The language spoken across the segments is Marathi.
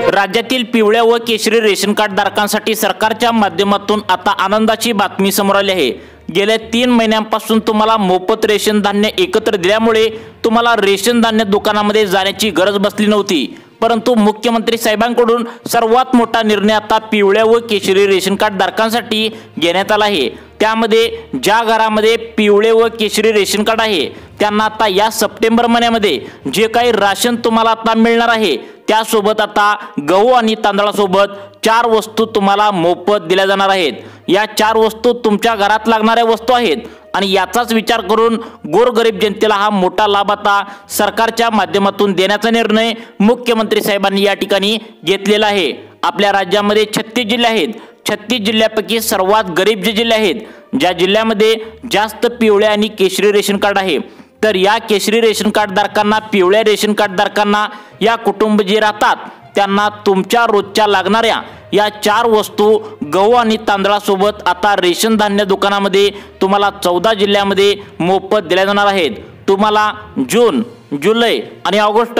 राज्यातील पिवळ्या व केशरी रेशन कार्ड धारकांसाठी सरकारच्या माध्यमातून आता आनंदाची बातमी समोर आली आहे। गेल्या 3 महिन्यांपासून तुम्हाला मोफत रेशन धान्य एकत्र दिल्यामुळे तुम्हाला रेशन धान्य दुकानामध्ये जाण्याची गरज बसली नव्हती। परंतु मुख्यमंत्री साहेबांकडून सर्वात मोठा निर्णय आता पिवळ्या व केशरी रेशन कार्ड धारकांसाठी घेण्यात आला आहे। त्यामध्ये ज्या घरामध्ये पिवळे व केशरी रेशन कार्ड आहे त्यांना आता या सप्टेंबर महिन्यामध्ये जे काही राशन तुम्हाला आता मिळणार आहे त्यासोबत आता गहू आणि तांदळासोबत 4 वस्तू तुम्हाला मोफत दिल्या जाणार आहेत। या 4 वस्तू तुमच्या घरात लागणाऱ्या वस्तू आहेत आणि याचाच विचार करून गोरगरीब जनतेला हा मोठा लाभ आता सरकारच्या माध्यमातून देण्याचा निर्णय मुख्यमंत्री साहेबांनी या ठिकाणी घेतलेला आहे। आपल्या राज्यामध्ये 36 जिल्हे आहेत। 36 जिल्ह्यापैकी सर्वात गरीब जे जिल्हे आहेत, ज्या जिल्ह्यामध्ये जास्त पिवळ्या आणि केशरी रेशन कार्ड आहे, तर या केशरी रेशन कार्ड धारकांना, पिवळ्या रेशन कार्ड धारकांना, या कुटुंब जे राहतात त्यांना तुमच्या रोजच्या लागणाऱ्या या 4 वस्तू गहू आणि तांदळासोबत आता रेशन धान्य दुकानामध्ये तुम्हाला 14 जिल्ह्यामध्ये मोफत दिल्या जाणार आहेत। तुम्हाला जून, जुलै आणि ऑगस्ट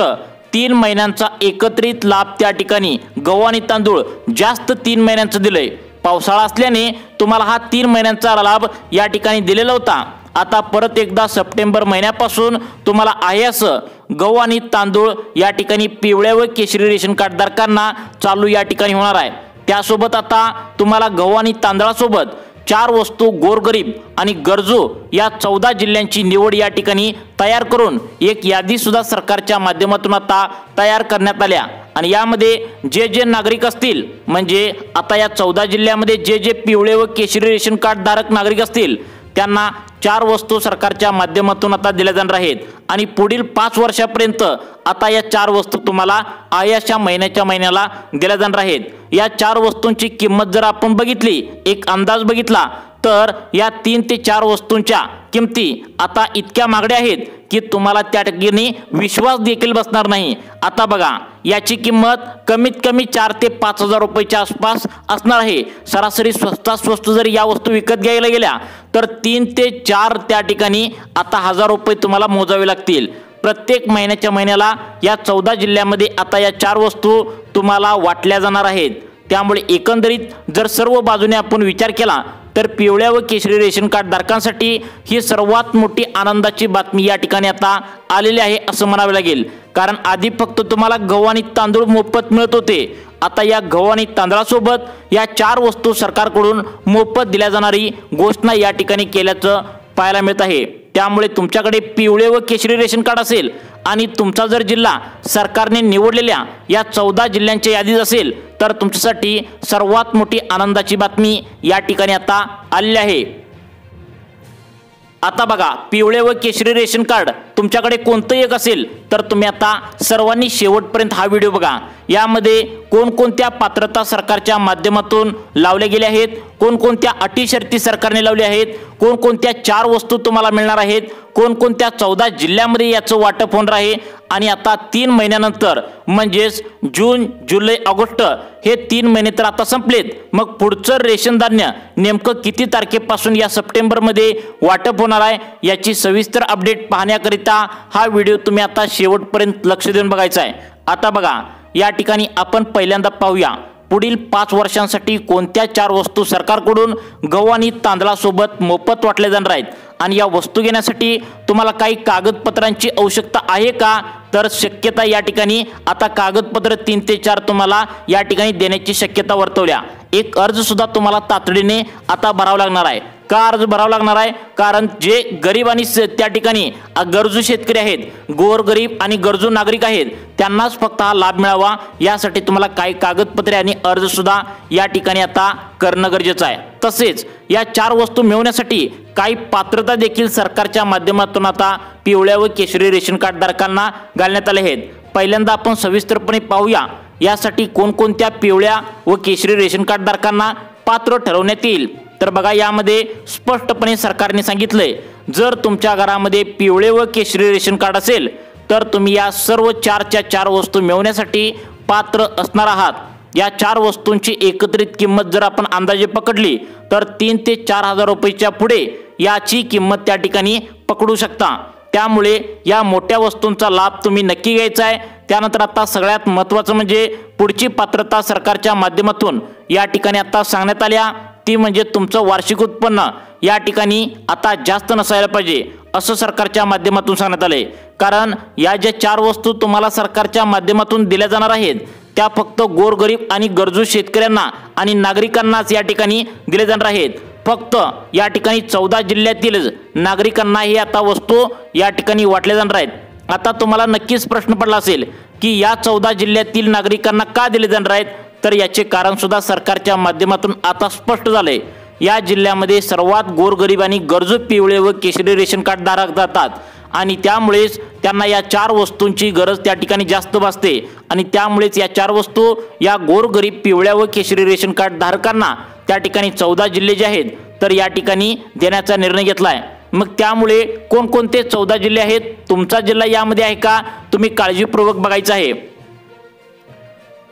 3 महिन्यांचा एकत्रित लाभ त्या ठिकाणी गहू आणि तांदूळ जास्त 3 महिन्यांचा दिलंय। पावसाळा असल्याने तुम्हाला हा 3 महिन्यांचा लाभ या ठिकाणी दिलेला होता। आता परत एकदा सप्टेंबर महिन्यापासून तुम्हाला आहे असं गहू आणि तांदूळ या ठिकाणी पिवळ्या व केशरी रेशन कार्ड धारकांना चालू या ठिकाणी होणार आहे। त्यासोबत आता तुम्हाला गहू आणि तांदळासोबत 4 वस्तू गोरगरीब आणि गरजू या 14 जिल्ह्यांची निवड या ठिकाणी तयार करून एक यादी सुद्धा सरकारच्या माध्यमातून आता तयार करण्यात आल्या। आणि यामध्ये जे नागरिक असतील, म्हणजे आता या 14 जिल्ह्यामध्ये जे पिवळे व केशरी रेशन कार्ड धारक नागरिक असतील त्यांना 4 वस्तू सरकारच्या माध्यमातून आता दिल्या जाणार आहेत आणि पुढील 5 वर्षापर्यंत आता या 4 वस्तू तुम्हाला आयाच्या महिन्याला दिल्या जाणार आहेत। या 4 वस्तूंची किंमत जर आपण बघितली, एक अंदाज बघितला, तर या 3 ते 4 वस्तूंच्या किमती आता इतक्या महागड्या आहेत की तुम्हाला त्या ठिकाणी विश्वास देखील बसणार नाही। आता बघा, याची किंमत कमीत कमी 4 ते 5 हजार रुपयाच्या आसपास असणार आहे। सरासरी स्वस्तात स्वस्त जर या वस्तू विकत घ्यायला गेल्या तर 3 ते 4 त्या ठिकाणी आता 1000 रुपये तुम्हाला मोजावे लागतील। प्रत्येक महिन्याला या 14 जिल्ह्यामध्ये आता या 4 वस्तू तुम्हाला वाटल्या जाणार आहेत। त्यामुळे एकंदरीत जर सर्व बाजूने आपण विचार केला तर पिवळ्या व केशरी रेशन कार्ड धारकांसाठी ही सर्वात मोठी आनंदाची बातमी या ठिकाणी आता आलेली आहे असं म्हणावे लागेल। कारण आधी फक्त तुम्हाला गहू आणि तांदूळ मोफत मिळत होते, आता या गहू आणि तांदळासोबत या 4 वस्तू सरकारकडून मोफत दिल्या जाणारी घोषणा या ठिकाणी केल्याचं पाहायला मिळत आहे। त्यामुळे तुमच्याकडे पिवळे व केशरी रेशन कार्ड असेल आणि तुमचा जर जिल्हा सरकारने निवडलेल्या या 14 जिल्ह्यांच्या यादीत असेल तर तुमच्यासाठी सर्वात मोठी आनंदाची बातमी या ठिकाणी आता आलेली आहे। आता बघा, पिवळे व केशरी रेशन कार्ड तुमच्याकडे कोणतं एक असेल तर तुम्ही आता सर्वांनी शेवटपर्यंत हा व्हिडिओ बघा। यामध्ये कोणकोणत्या पात्रता सरकारच्या माध्यमातून लावल्या गेल्या आहेत, कोणकोणत्या अटी शर्ती सरकारने लावल्या आहेत, कोणकोणत्या 4 वस्तू तुम्हाला मिळणार आहेत, कोणकोणत्या 14 जिल्ह्यामध्ये याचं वाटप होणार आहे आणि आता 3 महिन्यानंतर म्हणजेच जून, जुलै, ऑगस्ट हे 3 महिने तर आता संपलेत, मग पुढचं रेशन धान्य नेमकं किती तारखेपासून या सप्टेंबरमध्ये वाटप होणार आहे याची सविस्तर अपडेट पाहण्याकरिता हा व्हिडिओ तुम्ही आता शेवटपर्यंत लक्ष देऊन बघायचा आहे। आता बघा, या ठिकाणी आपण पहिल्यांदा पाहूया पुढील 5 वर्षांसाठी कोणत्या 4 वस्तू सरकारकडून गहू आणि तांदळासोबत मोफत वाटल्या जाणार आहेत आणि या वस्तू घेण्यासाठी तुम्हाला काही कागदपत्रांची आवश्यकता आहे का, तर शक्यता या ठिकाणी आता कागदपत्र 3 ते 4 तुम्हाला या ठिकाणी देण्याची शक्यता वर्तवल्या। एक अर्ज सुद्धा तुम्हाला तातडीने आता भरावा लागणार आहे। का अर्ज भरावा लागणार आहे? कारण जे गरीब आणि त्या ठिकाणी गरजू शेतकरी आहेत, गोरगरीब आणि गरजू नागरिक आहेत, त्यांनाच फक्त हा लाभ मिळावा यासाठी तुम्हाला काही कागदपत्रे आणि अर्ज सुद्धा या ठिकाणी आता करणं गरजेचं आहे। तसेच या 4 वस्तू मिळवण्यासाठी काही पात्रता देखील सरकारच्या माध्यमातून आता पिवळ्या व केशरी रेशन कार्ड धारकांना घालण्यात आले आहेत। पहिल्यांदा आपण सविस्तरपणे पाहूया यासाठी कोणकोणत्या पिवळ्या व केशरी रेशन कार्ड धारकांना पात्र ठरवण्यात येईल। तर बघा, यामध्ये स्पष्टपणे सरकारने सांगितलंय, जर तुमच्या घरामध्ये पिवळे व केशरी रेशन कार्ड असेल तर तुम्ही या सर्व 4च्या 4 वस्तू मिळवण्यासाठी पात्र असणार आहात। या 4 वस्तूंची एकत्रित किंमत जर आपण अंदाजे पकडली तर 3 ते 4 हजार रुपयाच्या पुढे याची किंमत त्या ठिकाणी पकडू शकता। त्यामुळे या मोठ्या वस्तूंचा लाभ तुम्ही नक्की घ्यायचा आहे। त्यानंतर आता सगळ्यात महत्त्वाचं म्हणजे पुढची पात्रता सरकारच्या माध्यमातून या ठिकाणी आता सांगण्यात आल्या, ती म्हणजे तुमचं वार्षिक उत्पन्न या ठिकाणी आता जास्त नसायला पाहिजे असं सरकारच्या माध्यमातून सांगण्यात आले। कारण या ज्या 4 वस्तू तुम्हाला सरकारच्या माध्यमातून दिल्या जाणार आहेत त्या फक्त गोरगरीब आणि गरजू शेतकऱ्यांना आणि नागरिकांनाच या ठिकाणी दिले जाणार आहेत। फक्त या ठिकाणी 14 जिल्ह्यातील नागरिकांना ही आता वस्तू या ठिकाणी वाटल्या जाणार आहेत। आता तुम्हाला नक्कीच प्रश्न पडला असेल की या 14 जिल्ह्यातील नागरिकांना का दिले जाणार आहेत, तर याचे कारण सुद्धा सरकारच्या माध्यमातून आता स्पष्ट झाले। या जिल्ह्यामध्ये सर्वात गोरगरीब आणि गरजू पिवळे व केशरी रेशन कार्ड धारक जातात आणि त्यामुळेच त्यांना या 4 वस्तूंची गरज त्या ठिकाणी जास्त भासते आणि त्यामुळेच या 4 वस्तू या गोरगरीब पिवळ्या व केशरी रेशन कार्ड धारकांना त्या ठिकाणी 14 जिल्हे जे आहेत तर या ठिकाणी देण्याचा निर्णय घेतला आहे। मग त्यामुळे कोणकोणते 14 जिल्हे आहेत, तुमचा जिल्हा यामध्ये आहे का, तुम्ही काळजीपूर्वक बघायचं आहे।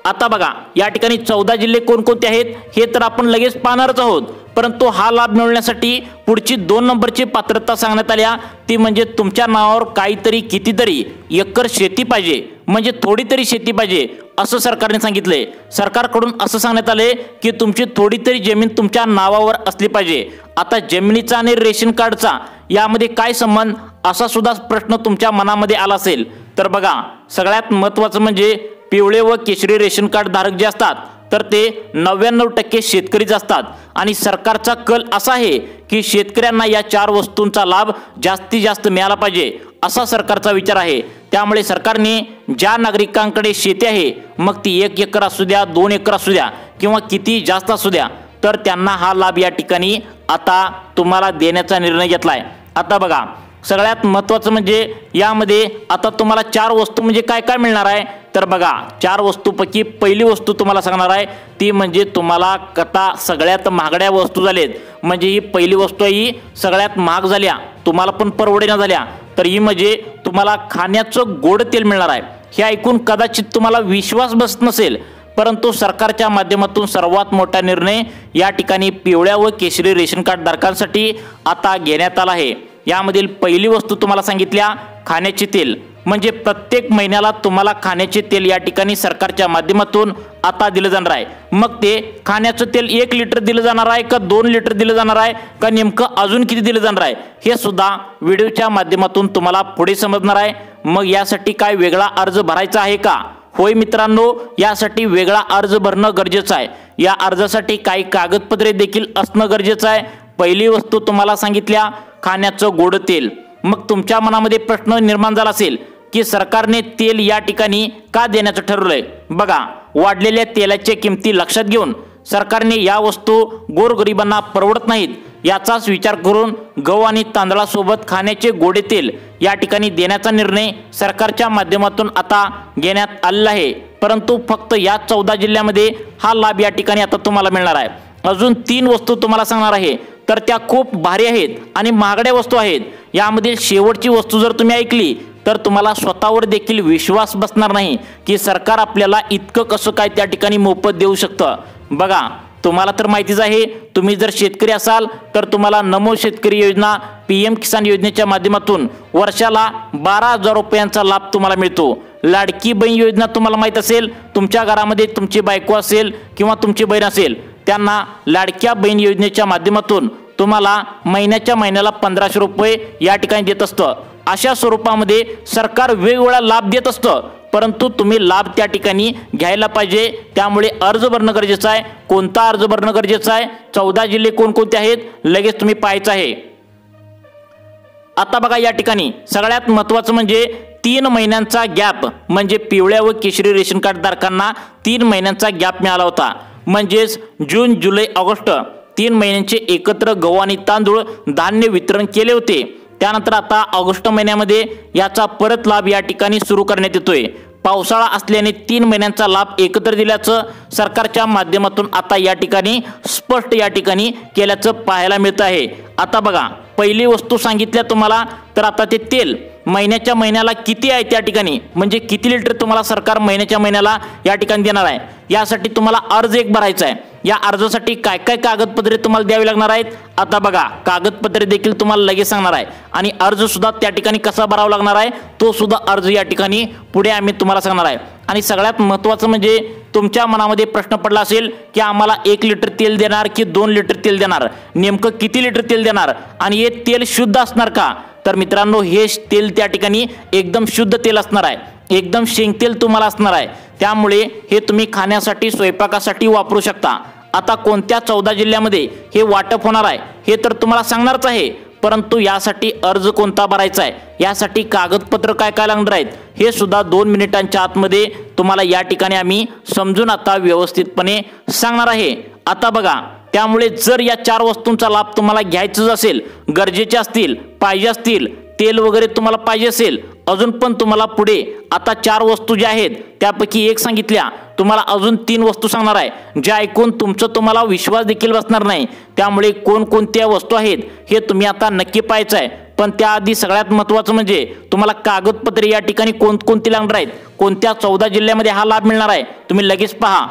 आता बघा या ठिकाणी 14 जिल्हे कोणकोणते आहेत हे तर आपण लगेच पाहणारच आहोत, परंतु हा लाभ मिळवण्यासाठी पुढची 2 नंबरची पात्रता सांगण्यात आल्या, ती म्हणजे तुमच्या नावावर काहीतरी कितीतरी एकर शेती पाहिजे, म्हणजे थोडी तरी शेती पाहिजे असं सरकारने सांगितले। सरकारकडून असं सांगण्यात आले की तुमची थोडी तरी जमीन तुमच्या नावावर असली पाहिजे। आता जमिनीचा आणि रेशन कार्डचा यामध्ये काय संबंध, असा सुद्धा प्रश्न तुमच्या मनामध्ये आला असेल। तर बघा सगळ्यात महत्त्वाचं म्हणजे पिवळे व केशरी रेशन कार्ड धारक जे असतात तर ते 99% शेतकरीच असतात आणि सरकारचा कल असा आहे की शेतकऱ्यांना या 4 वस्तूंचा लाभ जास्तीत जास्त मिळाला पाहिजे असा सरकारचा विचार आहे। त्यामुळे सरकारने ज्या नागरिकांकडे शेती आहे, मग ती 1 एकर असू द्या, 2 एकर असू द्या किंवा किती जास्त असू द्या, तर त्यांना हा लाभ या ठिकाणी आता तुम्हाला देण्याचा निर्णय घेतलाय। आता बघा सगळ्यात महत्त्वाचं म्हणजे यामध्ये आता तुम्हाला 4 वस्तू म्हणजे काय काय मिळणार आहे, तर बघा 4 वस्तूपैकी पहिली वस्तू तुम्हाला सांगणार आहे ती म्हणजे तुम्हाला आता सगळ्यात महागड्या वस्तू झालेत, म्हणजे ही पहिली वस्तू ही सगळ्यात महाग झाल्या, तुम्हाला पण परवडेना झाल्या, तर ही म्हणजे तुम्हाला खाण्याचं गोड तेल मिळणार आहे। हे ऐकून कदाचित तुम्हाला विश्वास बसत नसेल, परंतु सरकारच्या माध्यमातून सर्वात मोठा निर्णय या ठिकाणी पिवळ्या व केशरी रेशन कार्ड धारकांसाठी आता घेण्यात आला आहे। यामधील पहिली वस्तू तुम्हाला सांगितल्या खाण्याचे तेल, म्हणजे प्रत्येक महिन्याला तुम्हाला खाण्याचे तेल या ठिकाणी सरकारच्या माध्यमातून आता दिलं जाणार आहे। मग ते खाण्याचं तेल 1 लिटर दिलं जाणार आहे का 2 लिटर दिलं जाणार आहे का नेमकं अजून किती दिलं जाणार आहे हे सुद्धा व्हिडिओच्या माध्यमातून तुम्हाला पुढे समजणार आहे। मग यासाठी काय वेगळा अर्ज भरायचा आहे का? होय मित्रांनो, यासाठी वेगळा अर्ज भरणं गरजेचं आहे। या अर्जासाठी काही कागदपत्रे देखील असणं गरजेचं आहे। पहिली वस्तू तुम्हाला सांगितल्या खाण्याचं गोड तेल। मग तुमच्या मनामध्ये प्रश्न निर्माण झाला असेल की सरकारने तेल या ठिकाणी का देण्याचं ठरवलंय। बघा वाढलेल्या तेलाच्या किमती लक्षात घेऊन सरकारने या वस्तू गोरगरिबांना परवडत नाहीत याचाच विचार करून गहू आणि तांदळासोबत खाण्याचे गोडे तेल या ठिकाणी देण्याचा निर्णय सरकारच्या माध्यमातून आता घेण्यात आलेला आहे। परंतु फक्त या 14 जिल्ह्यामध्ये हा लाभ या ठिकाणी आता तुम्हाला मिळणार आहे। अजून 3 वस्तू तुम्हाला सांगणार आहे, तर त्या खूप भारी आहेत आणि महागड्या वस्तू आहेत। यामधील शेवटची वस्तू जर तुम्ही ऐकली तर तुम्हाला स्वतःवर देखील विश्वास बसणार नाही की सरकार आपल्याला इतकं कसं काय त्या ठिकाणी मोफत देऊ शकतं। बघा तुम्हाला तर माहितीच आहे, तुम्ही जर शेतकरी असाल तर तुम्हाला नमो शेतकरी योजना PM किसान योजनेच्या माध्यमातून वर्षाला 12,000 रुपयांचा लाभ तुम्हाला मिळतो। लाडकी बहीण योजना तुम्हाला माहित असेल, तुमच्या घरामध्ये तुमची बायको असेल किंवा तुमची बहीण असेल, त्यांना लाडक्या बहीण योजनेच्या माध्यमातून तुम्हाला महिन्याच्या महिन्याला 1500 रुपये या ठिकाणी देत असतं। अशा स्वरूपामध्ये सरकार वेगवेगळा लाभ देत असतं, परंतु तुम्ही लाभ त्या ठिकाणी घ्यायला पाहिजे। त्यामुळे अर्ज भरणं गरजेचं आहे। कोणता अर्ज भरणं गरजेचं आहे, 14 जिल्हे कोणकोणते आहेत लगेच तुम्ही पाहायचं आहे। आता बघा या ठिकाणी सगळ्यात महत्त्वाचं म्हणजे 3 महिन्यांचा गॅप, म्हणजे पिवळ्या व केशरी रेशन कार्ड धारकांना 3 महिन्यांचा गॅप मिळाला होता। म्हणजेच जून जुलै ऑगस्ट 3 महिन्यांचे एकत्र गहू आणि तांदूळ धान्य वितरण केले होते। त्यानंतर आता ऑगस्ट महिन्यामध्ये याचा परत लाभ या ठिकाणी सुरू करण्यात येतोय। पावसाळा असल्याने 3 महिन्यांचा लाभ एकत्र दिल्याचं सरकारच्या माध्यमातून आता या ठिकाणी स्पष्ट या ठिकाणी केल्याचं पाहायला मिळत आहे। आता बघा पहिली वस्तू सांगितल्या तुम्हाला, तर आता ते तेल महिन्याच्या महिन्याला किती आहे त्या ठिकाणी, म्हणजे किती लिटर तुम्हाला सरकार महिन्याच्या महिन्याला या ठिकाणी देणार आहे, यासाठी तुम्हाला अर्ज एक भरायचा आहे। या अर्जासाठी काय काय कागदपत्रे तुम्हाला द्यावी लागणार आहेत, आता बघा कागदपत्रे देखील तुम्हाला लगेच सांगणार आहे आणि अर्ज सुद्धा त्या ठिकाणी कसा भरावा लागणार आहे तो सुद्धा अर्ज या ठिकाणी पुढे आम्ही तुम्हाला सांगणार आहे। आणि सगळ्यात महत्त्वाचं म्हणजे तुमच्या मनामध्ये प्रश्न पडला असेल की आम्हाला 1 लिटर तेल देणार की 2 लिटर तेल देणार, नेमकं किती लिटर तेल देणार आणि हे तेल शुद्ध असणार का, तर मित्रांनो हे तेल त्या ठिकाणी एकदम शुद्ध तेल असणार आहे, एकदम शेंगतेल तुम्हाला असणार आहे, त्यामुळे हे तुम्ही खाण्यासाठी स्वयंपाकासाठी वापरू शकता। आता कोणत्या 14 जिल्ह्यामध्ये हे वाटप होणार आहे हे तर तुम्हाला सांगणारच आहे, परंतु यासाठी अर्ज कोणता भरायचा आहे, यासाठी कागदपत्र काय काय लागणार आहेत हे सुद्धा 2 मिनिटांच्या आतमध्ये तुम्हाला या ठिकाणी आम्ही समजून आता व्यवस्थितपणे सांगणार आहे। आता बघा, त्यामुळे जर या 4 वस्तूंचा लाभ तुम्हाला घ्यायचाच असेल, गरजेचे असतील, पाहिजे असतील, तेल वगैरे तुम्हाला पाहिजे असेल, अजून पण तुम्हाला पुढे आता 4 वस्तू ज्या आहेत त्यापैकी एक सांगितल्या, तुम्हाला अजून 3 वस्तू सांगणार आहे, ज्या ऐकून तुम्हाला विश्वास देखील बसणार नाही। त्यामुळे कोणकोणत्या वस्तू आहेत हे तुम्ही आता नक्की पाहायचं आहे, पण त्याआधी सगळ्यात महत्त्वाचं म्हणजे तुम्हाला कागदपत्रे या ठिकाणी कोणकोणती लागणार आहेत, कोणत्या 14 जिल्ह्यामध्ये हा लाभ मिळणार आहे तुम्ही लगेच पहा।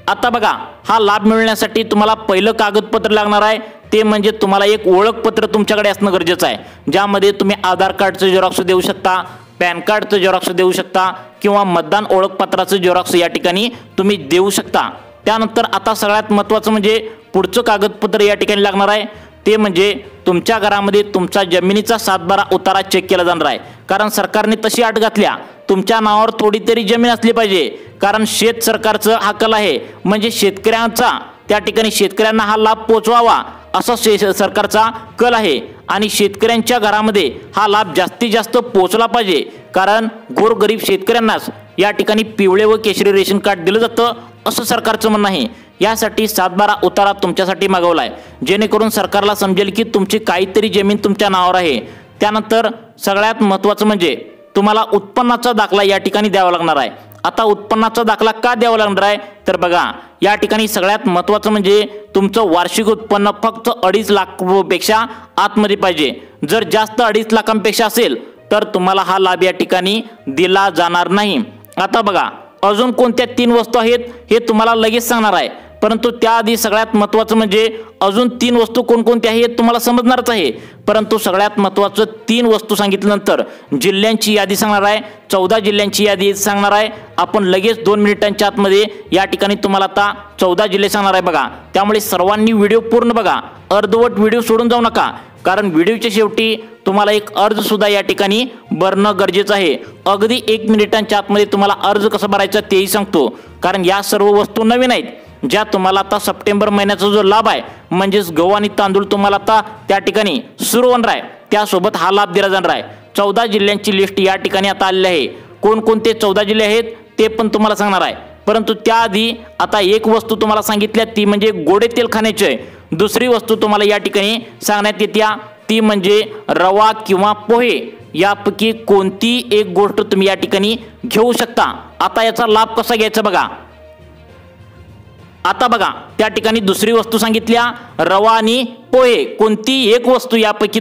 आता बघा, हा लाभ मिळण्यासाठी तुम्हाला पहिलं कागदपत्र लागणार आहे ते म्हणजे तुम्हाला एक ओळखपत्र तुमच्याकडे असणं गरजेचं आहे, ज्यामध्ये तुम्ही आधार कार्डचं झेरॉक्स देऊ शकता, पॅन कार्डचं झेरॉक्स देऊ शकता किंवा मतदान ओळखपत्राचं झेरॉक्स या ठिकाणी तुम्ही देऊ शकता। त्यानंतर आता सगळ्यात महत्त्वाचं म्हणजे पुढचं कागदपत्र या ठिकाणी लागणार आहे ते म्हणजे तुमच्या घरामध्ये तुमचा जमिनीचा 7/12 उतारा चेक केला जाणार आहे, कारण सरकारने तशी अट घातल्या तुमच्या नावावर थोडी तरी जमीन असली पाहिजे, कारण शेत सरकारचं हक्क आहे, म्हणजे शेतकऱ्यांचा त्या ठिकाणी शेतकऱ्यांना हा लाभ पोहोचवावा असा सरकारचा कल आहे आणि शेतकऱ्यांच्या घरामध्ये हा लाभ जास्तीत जास्त पोहोचला पाहिजे, कारण गोरगरीब शेतकऱ्यांनाच या ठिकाणी पिवळे व केशरी रेशन कार्ड दिलं जातं असं सरकारचं म्हणणं आहे। यासाठी 7/12 उतारा तुमच्यासाठी मागवलाय, जेणेकरून सरकारला समजेल की तुमची काहीतरी जमीन तुमच्या नावावर आहे। त्यानंतर सगळ्यात महत्त्वाचं म्हणजे तुम्हाला उत्पन्नाचा दाखला या ठिकाणी द्यावा लागणार आहे। आता उत्पन्नाचा दाखला का द्यावा लागणार आहे, तर बघा या ठिकाणी सगळ्यात महत्त्वाचं म्हणजे तुमचं वार्षिक उत्पन्न फक्त 2.5 लाखापेक्षा आतमध्ये पाहिजे। जर जास्त 2.5 लाखांपेक्षा असेल तर तुम्हाला हा लाभ या ठिकाणी दिला जाणार नाही। आता बघा, अजून कोणत्या 3 वस्तू आहेत हे तुम्हाला लगेच सांगणार आहे, परंतु त्याआधी सगळ्यात महत्त्वाचं म्हणजे अजून 3 वस्तू कोणकोणत्या आहेत तुम्हाला समजणारच आहे, परंतु सगळ्यात महत्त्वाचं 3 वस्तू सांगितल्यानंतर जिल्ह्यांची यादी सांगणार आहे, 14 जिल्ह्यांची यादी सांगणार आहे। आपण लगेच 2 मिनिटांच्या आतमध्ये या ठिकाणी तुम्हाला आता 14 जिल्हे सांगणार आहे बघा, त्यामुळे सर्वांनी व्हिडिओ पूर्ण बघा, अर्धवट व्हिडिओ सोडून जाऊ नका, कारण व्हिडिओच्या शेवटी तुम्हाला एक अर्ज सुद्धा या ठिकाणी भरणं गरजेचं आहे। अगदी 1 मिनिटांच्या आतमध्ये तुम्हाला अर्ज कसा भरायचा तेही सांगतो, कारण या सर्व वस्तू नवीन आहेत ज्या तुम्हाला आता सप्टेंबर महिन्याचा जो लाभ आहे म्हणजेच गहू आणि तांदूळ तुम्हाला आता त्या ठिकाणी सुरू होणार आहे, त्यासोबत हा लाभ दिला जाणार आहे। 14 जिल्ह्यांची लिस्ट या ठिकाणी आता आलेली आहे, कोणकोणते 14 जिल्हे आहेत ते पण तुम्हाला सांगणार आहे, परंतु त्याआधी आता एक वस्तू तुम्हाला सांगितल्या ती म्हणजे गोडे तेल खाण्याचे। दुसरी वस्तू तुम्हाला या ठिकाणी सांगण्यात येते ती म्हणजे रवा किंवा पोहे, यापैकी कोणती एक गोष्ट तुम्ही या ठिकाणी घेऊ शकता। आता याचा लाभ कसा घ्यायचा बघा, आता बघा त्या ठिकाणी दुसरी वस्तू सांगितल्या रवा आणि पोहे, कोणती एक वस्तू यापैकी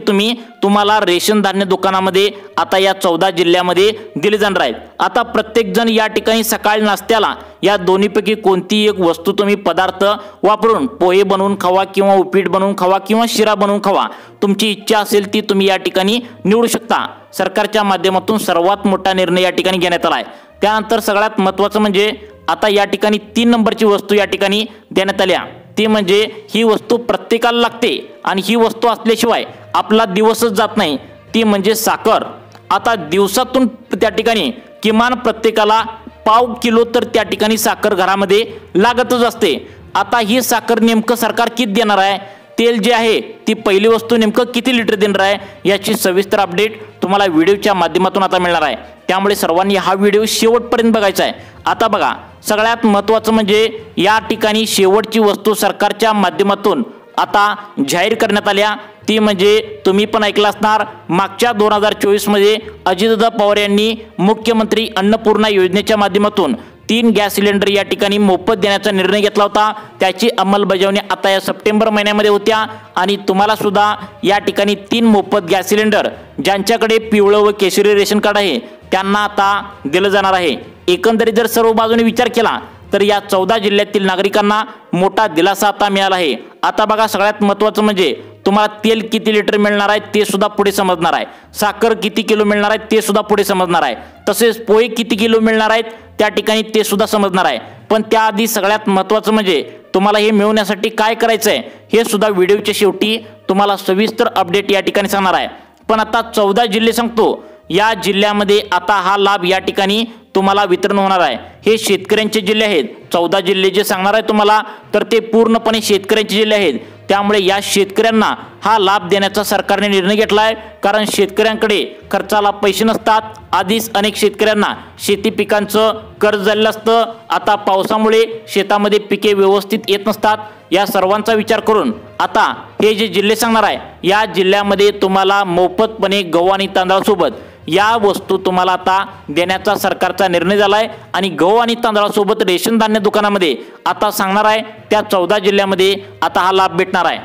तुम्हाला रेशन धान्य दुकानामध्ये आता या 14 जिल्ह्यामध्ये दिली जाणार आहे। आता प्रत्येक जण या ठिकाणी सकाळी नाश्त्याला या दोन्हीपैकी कोणती एक वस्तू तुम्ही पदार्थ वापरून पोहे बनवून खावा किंवा उपीट बनवून खावा किंवा शिरा बनवून खावा, तुमची इच्छा असेल ती तुम्ही या ठिकाणी निवडू शकता। सरकारच्या माध्यमातून सर्वात मोठा निर्णय या ठिकाणी घेण्यात आला आहे। त्यानंतर सगळ्यात महत्त्वाचं म्हणजे आता या ठिकाणी 3 नंबरची वस्तू या ठिकाणी देण्यात आल्या, ती म्हणजे ही वस्तू प्रत्येकाला लागते आणि ही वस्तू असल्याशिवाय आपला दिवसच जात नाही, ती म्हणजे साखर। आता दिवसातून त्या ठिकाणी किमान प्रत्येकाला पाव किलो तर त्या ठिकाणी साखर घरामध्ये लागतच असते। आता ही साखर नेमकं सरकार किती देणार आहे, तेल जे आहे ती पहिली वस्तू नेमकं किती लिटर देणार आहे याची सविस्तर अपडेट तुम्हाला व्हिडिओच्या माध्यमातून आता मिळणार आहे, त्यामुळे सर्वांनी हा व्हिडिओ शेवटपर्यंत बघायचा आहे। आता बघा सगळ्यात महत्त्वाचं म्हणजे या ठिकाणी शेवटची वस्तू सरकारच्या माध्यमातून आता जाहीर करण्यात आल्या, ती म्हणजे तुम्ही पण ऐकलं असणार, मागच्या 2024 मध्ये अजितदादा पवार यांनी मुख्यमंत्री अन्नपूर्णा योजनेच्या माध्यमातून 3 गॅस सिलेंडर या ठिकाणी मोफत देण्याचा निर्णय घेतला होता। त्याची अंमलबजावणी आता या सप्टेंबर महिन्यामध्ये होत्या आणि तुम्हाला सुद्धा या ठिकाणी 3 मोफत गॅस सिलेंडर ज्यांच्याकडे पिवळं व केशरी रेशन कार्ड आहे त्यांना आता दिलं जाणार आहे। एकंदरीत जर सर्व बाजूने विचार केला तर या 14 जिल्ह्यातील नागरिकांना मोठा दिलासा आता मिळाला आहे। आता बघा, सगळ्यात महत्त्वाचं म्हणजे तुम्हाला तेल किती लिटर मिळणार आहे ते सुद्धा पुढे समजणार आहे, साखर किती किलो मिळणार आहे ते सुद्धा पुढे समजणार आहे, तसेच पोहे किती किलो मिळणार आहेत त्या ठिकाणी ते सुद्धा समजणार आहे। पण त्याआधी सगळ्यात महत्त्वाचं म्हणजे तुम्हाला हे मिळवण्यासाठी काय करायचं आहे हे सुद्धा व्हिडिओच्या शेवटी तुम्हाला सविस्तर अपडेट या ठिकाणी सांगणार आहे। पण आता 14 जिल्हे सांगतो, या जिल्ह्यामध्ये आता हा लाभ या ठिकाणी तुम्हाला वितरण होणार आहे। हे शेतकऱ्यांचे जिल्हे आहेत। 14 जिल्हे जे सांगणार आहे तुम्हाला तर ते पूर्णपणे शेतकऱ्यांचे जिल्हे आहेत। त्यामुळे या शेतकऱ्यांना हा लाभ देण्याचा सरकारने निर्णय घेतला आहे, कारण शेतकऱ्यांकडे खर्चाला पैसे नसतात। आधीच अनेक शेतकऱ्यांना शेती पिकांचं कर्ज झालेलं असतं, आता पावसामुळे शेतामध्ये पिके व्यवस्थित येत नसतात। या सर्वांचा विचार करून आता हे जे जिल्हे सांगणार आहे या जिल्ह्यामध्ये तुम्हाला मोफतपणे गहू आणि तांदळासोबत या वस्तू तुम्हाला आता देण्याचा सरकारचा निर्णय झाला आहे आणि गहू आणि तांदळासोबत रेशन धान्य दुकानामध्ये आता सांगणार आहे त्या 14 जिल्ह्यामध्ये आता हा लाभ भेटणार आहे।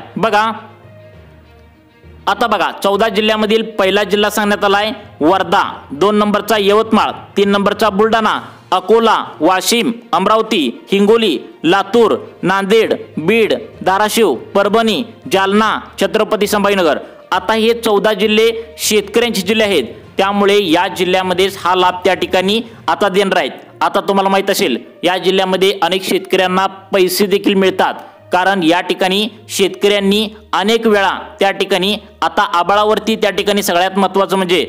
आता बघा 14 जिल्ह्यामधील पहिला जिल्हा सांगण्यात आला आहे वर्धा, 2 नंबरचा यवतमाळ, 3 नंबरचा बुलढाणा, अकोला, वाशिम, अमरावती, हिंगोली, लातूर, नांदेड, बीड, धाराशिव, परभणी, जालना, छत्रपती संभाजीनगर। आता हे 14 जिल्हे शेतकऱ्यांचे जिल्हे आहेत, त्यामुळे या जिल्ह्यामध्येच हा लाभ त्या ठिकाणी आता देणार आहेत। आता तुम्हाला माहित असेल या जिल्ह्यामध्ये अनेक शेतकऱ्यांना पैसे देखील मिळतात, कारण या ठिकाणी शेतकऱ्यांनी अनेक वेळा त्या ठिकाणी आता आबाळावरती त्या ठिकाणी सगळ्यात महत्त्वाचं म्हणजे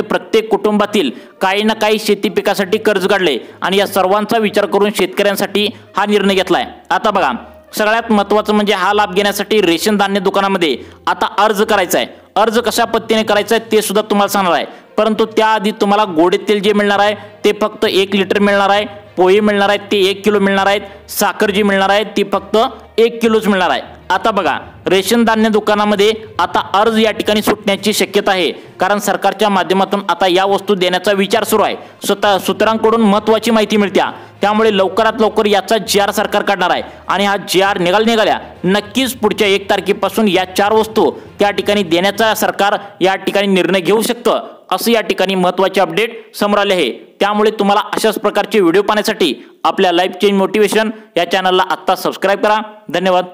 प्रत्येक कुटुंबातील काही ना काही शेती पिकासाठी कर्ज काढले आणि या सर्वांचा विचार करून शेतकऱ्यांसाठी हा निर्णय घेतलाय। आता बघा, सगळ्यात महत्त्वाचं म्हणजे हा लाभ घेण्यासाठी रेशन धान्य दुकानामध्ये आता अर्ज करायचा आहे। अर्ज कशा पद्धतीने करायचा आहे ते सुद्धा तुम्हाला सांगणार आहे, परंतु त्याआधी तुम्हाला गोडे तेल जे मिळणार आहे ते फक्त 1 लिटर मिळणार आहे, पोहे मिळणार आहेत ते 1 किलो मिळणार आहेत, साखर जी मिळणार आहे ती फक्त 1 किलोच मिळणार आहे। आता बघा, रेशन धान्य दुकानामध्ये आता अर्ज या ठिकाणी सुटण्याची शक्यता आहे, कारण सरकारच्या माध्यमातून आता या वस्तू देण्याचा विचार सुरू आहे। सूत्रांकडून महत्त्वाची माहिती मिळते, त्यामुळे लवकरात लवकर याचा GR सरकार काढणार आहे आणि हा GR निघाल्या नक्कीच पुढच्या 1 तारखेपासून या 4 वस्तू त्या ठिकाणी देण्याचा सरकार या ठिकाणी निर्णय घेऊ शकतं, असं या ठिकाणी महत्त्वाचे अपडेट समोर आले आहे। त्यामुळे तुम्हाला अशाच प्रकारचे व्हिडिओ पाहण्यासाठी आपल्या लाईफ चेंज मोटिवेशन या चॅनलला आत्ता सबस्क्राईब करा। धन्यवाद।